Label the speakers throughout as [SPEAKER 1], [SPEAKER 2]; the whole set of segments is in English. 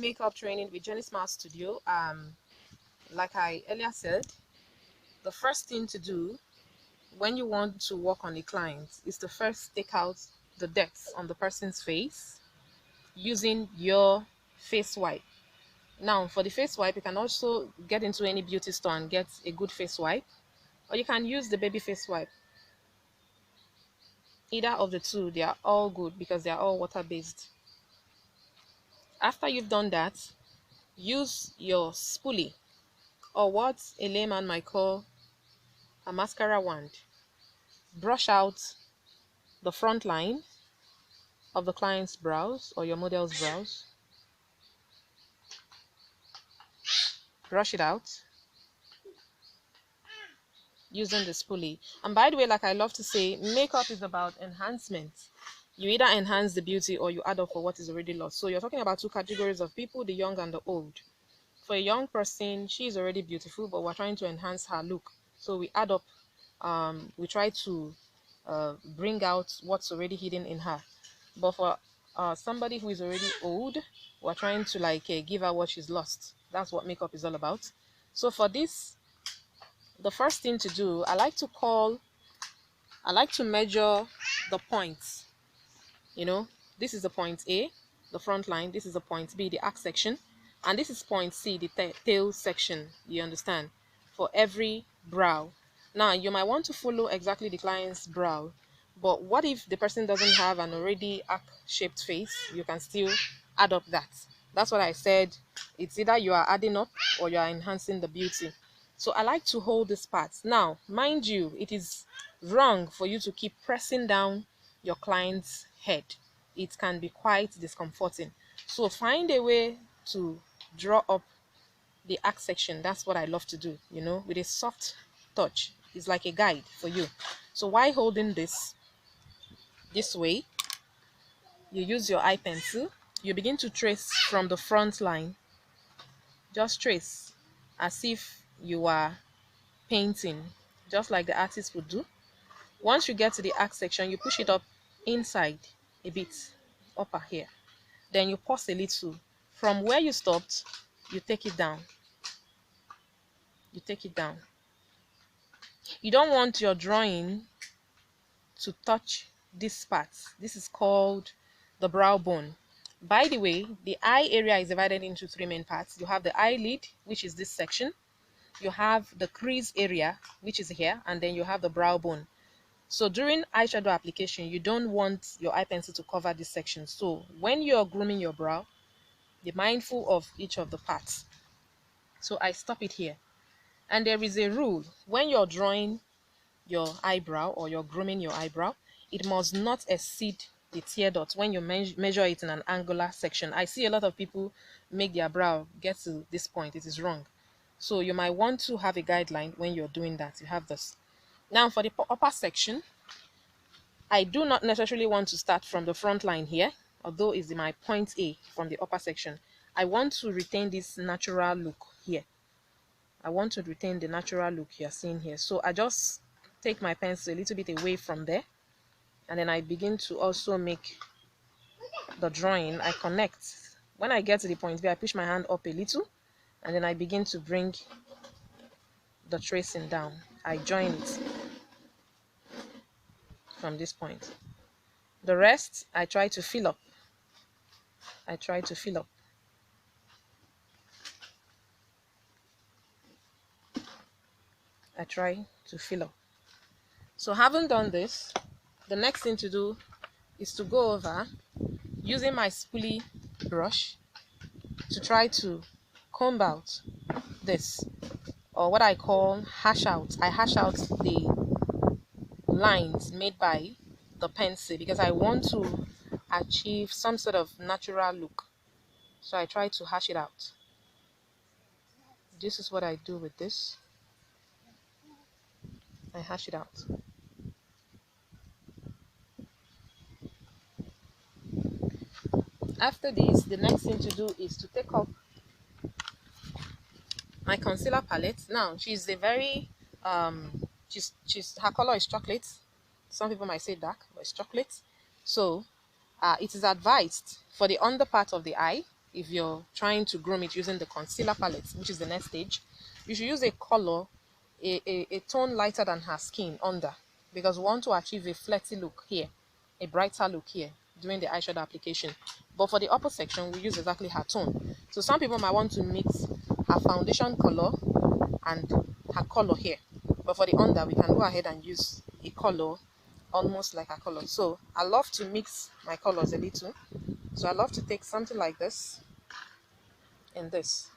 [SPEAKER 1] makeup training with Jenny Smile Studio. Like I earlier said, the first thing to do when you want to work on a client is to first take out the dirt on the person's face using your face wipe. Now, for the face wipe, you can also get into any beauty store and get a good face wipe, or you can use the baby face wipe. Either of the two, they are all good because they are all water-based. After you've done that, use your spoolie, or what a layman might call a mascara wand. Brush out the front line of the client's brows or your model's brows. Brush it out using the spoolie. And by the way, like I love to say, makeup is about enhancement. You either enhance the beauty or you add up for what is already lost. So you're talking about two categories of people, the young and the old. For a young person, she is already beautiful, but we're trying to enhance her look. So we add up, we try to bring out what's already hidden in her. But for somebody who is already old, we're trying to give her what she's lost. That's what makeup is all about. So for this, the first thing to do, I like to measure the points. This is the point A, the front line. This is the point B, the arc section. And this is point C, the tail section, you understand, for every brow. Now, you might want to follow exactly the client's brow, but what if the person doesn't have an already arc-shaped face? You can still add up that. That's what I said. It's either you are adding up or you are enhancing the beauty. So I like to hold this part. Now, mind you, it is wrong for you to keep pressing down your client's head. It can be quite discomforting. So find a way to draw up the arc section. That's what I love to do, with a soft touch. It's like a guide for you. So while holding this way, you use your eye pencil. You begin to trace from the front line. Just trace as if you are painting, just like the artist would do. Once you get to the arc section, you push it up inside a bit, upper here. Then you pause a little. From where you stopped, you take it down. You take it down. You don't want your drawing to touch this part. This is called the brow bone. By the way, the eye area is divided into three main parts. You have the eyelid, which is this section. You have the crease area, which is here, and then you have the brow bone. So during eyeshadow application, you don't want your eye pencil to cover this section. So when you're grooming your brow, be mindful of each of the parts. So I stop it here. And there is a rule. When you're drawing your eyebrow or you're grooming your eyebrow, it must not exceed the tear dot when you measure it in an angular section. I see a lot of people make their brow get to this point. It is wrong. So you might want to have a guideline when you're doing that. You have this. Now for the upper section, I do not necessarily want to start from the front line here, although it's my point A from the upper section. I want to retain this natural look here. I want to retain the natural look you're seeing here. So I just take my pencil a little bit away from there, and then I begin to also make the drawing. I connect. When I get to the point B, I push my hand up a little, and then I begin to bring the tracing down. I join it from this point. The rest, I try to fill up. I try to fill up. I try to fill up. So having done this, the next thing to do is to go over using my spoolie brush to try to comb out this, or what I call hash out. I hash out the lines made by the pencil because I want to achieve some sort of natural look. So I try to hash it out. This is what I do with this. I hash it out. After this, the next thing to do is to take up my concealer palette. Now she's a very she's her color is chocolate. Some people might say dark, but it's chocolate. So it is advised for the under part of the eye if you're trying to groom it using the concealer palette, which is the next stage, you should use a color, a tone lighter than her skin under, because we want to achieve a flirty look here, a brighter look here during the eyeshadow application. But for the upper section, we use exactly her tone. So some people might want to mix her foundation color and her color here, but for the under, we can go ahead and use a color almost like her color. So I love to mix my colors a little. So I love to take something like this and this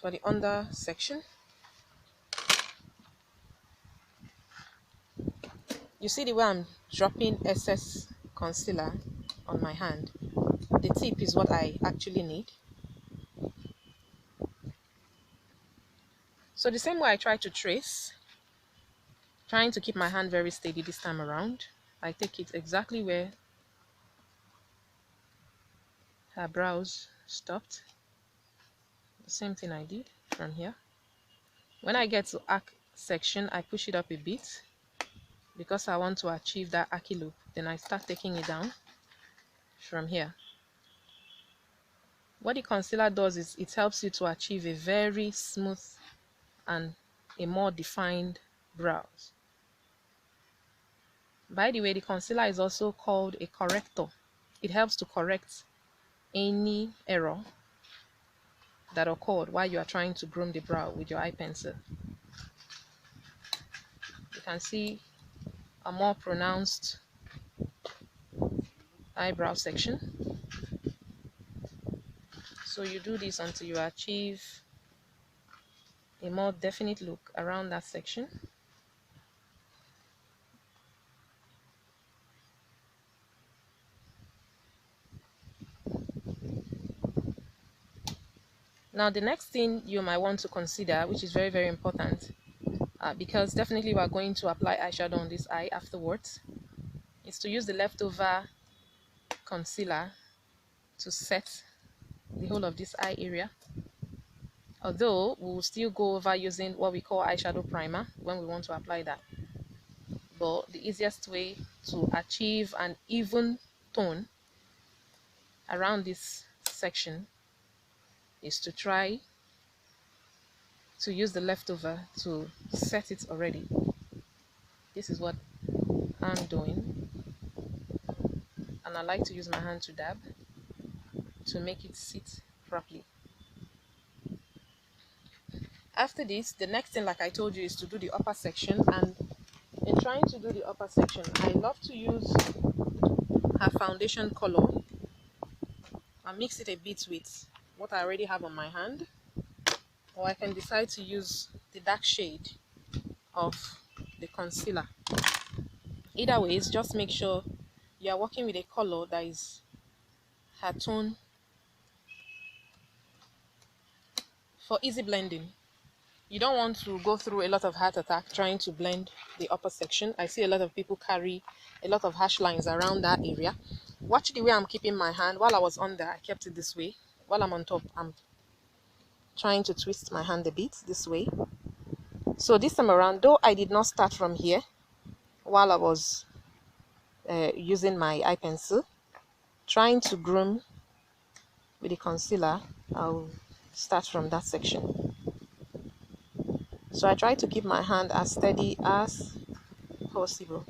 [SPEAKER 1] for the under section. You see the way I'm dropping excess concealer on my hand. The tip is what I actually need. So the same way I try to trace, trying to keep my hand very steady this time around, I take it exactly where her brows stopped. The same thing I did from here. When I get to arc section, I push it up a bit because I want to achieve that archy look. Then I start taking it down from here. What the concealer does is it helps you to achieve a very smooth and a more defined brows. By the way, the concealer is also called a corrector. It helps to correct any error that occurred while you are trying to groom the brow with your eye pencil. You can see a more pronounced eyebrow section. So you do this until you achieve a more definite look around that section. Now the next thing you might want to consider, which is very, very important, because definitely we are going to apply eyeshadow on this eye afterwards, is to use the leftover concealer to set the whole of this eye area. Although we will still go over using what we call eyeshadow primer when we want to apply that. But the easiest way to achieve an even tone around this section is to try to use the leftover to set it already. This is what I'm doing, and I like to use my hand to dab to make it sit properly. After this, the next thing, like I told you, is to do the upper section. And in trying to do the upper section, I love to use her foundation color and mix it a bit with what I already have on my hand, or I can decide to use the dark shade of the concealer. Either way, just make sure you are working with a color that is her tone for easy blending. You don't want to go through a lot of heart attack trying to blend the upper section. I see a lot of people carry a lot of harsh lines around that area. Watch the way I'm keeping my hand. While I was under, I kept it this way. While I'm on top, I'm trying to twist my hand a bit this way. So this time around, though I did not start from here while I was using my eye pencil, trying to groom with the concealer, I'll start from that section. So I try to keep my hand as steady as possible.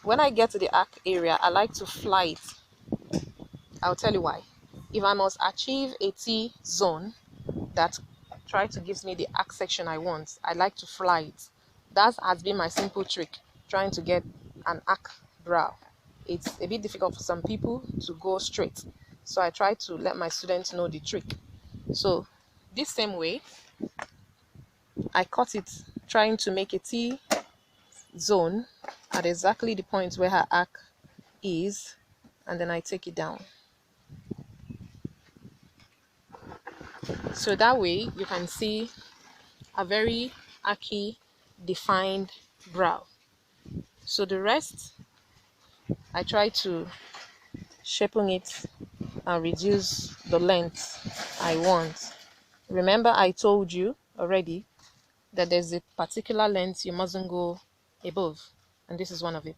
[SPEAKER 1] When I get to the arc area, I like to fly it. I'll tell you why. If I must achieve a T zone that try to give me the arc section I want, I like to fly it. That has been my simple trick, trying to get an arc brow. It's a bit difficult for some people to go straight. So I try to let my students know the trick. So this same way, I cut it, trying to make a T zone at exactly the point where her arc is, and then I take it down. So that way you can see a very archy, defined brow. So the rest, I try to sharpen it and reduce the length I want. Remember, I told you already that there's a particular length you mustn't go above, and this is one of it.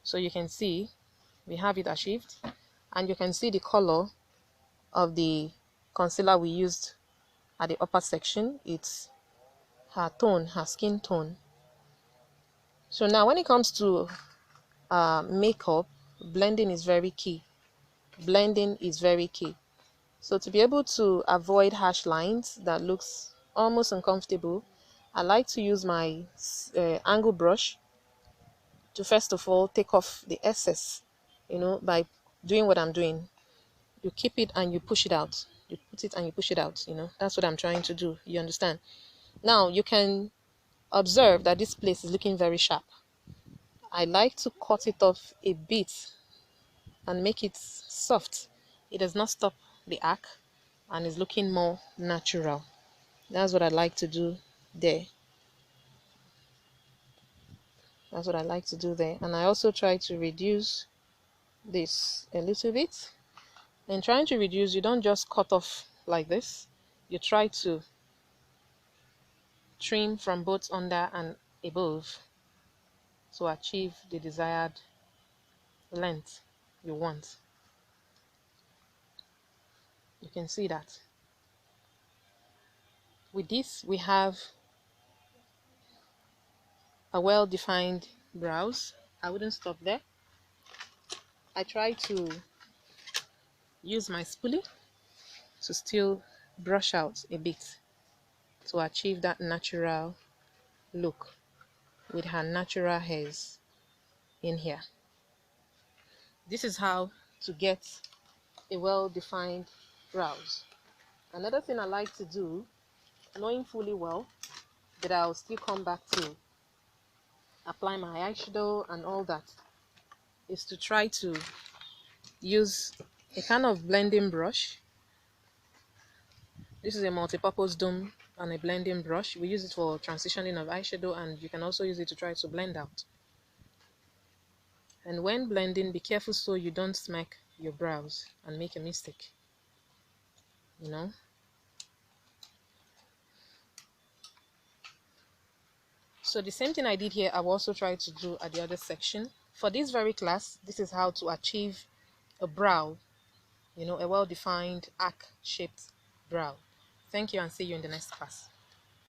[SPEAKER 1] So you can see We have it achieved, and you can see the color of the concealer we used at the upper section. It's her tone, her skin tone. So now when it comes to makeup, blending is very key. Blending is very key. So to be able to avoid harsh lines that looks almost uncomfortable, I like to use my angle brush to first of all take off the excess, by doing what I'm doing. You keep it and you push it out. You put it and you push it out, That's what I'm trying to do. You understand? Now you can observe that this place is looking very sharp. I like to cut it off a bit and make it soft. It does not stop the arc and is looking more natural. That's what I like to do there. That's what I like to do there. And I also try to reduce this a little bit. And trying to reduce, you don't just cut off like this. You try to trim from both under and above to achieve the desired length you want. You can see that. With this, we have a well-defined brows. I wouldn't stop there. I try to use my spoolie to still brush out a bit to achieve that natural look with her natural hairs in here. This is how to get a well-defined brows. Another thing I like to do, knowing fully well that I'll still come back to apply my eyeshadow and all that, is to try to use a kind of blending brush. This is a multi-purpose dome and a blending brush. We use it for transitioning of eyeshadow, and you can also use it to try to blend out. And when blending, be careful so you don't smack your brows and make a mistake. So the same thing I did here, I will also try to do at the other section. For this very class, this is how to achieve a brow, a well-defined arc-shaped brow. Thank you, and see you in the next class.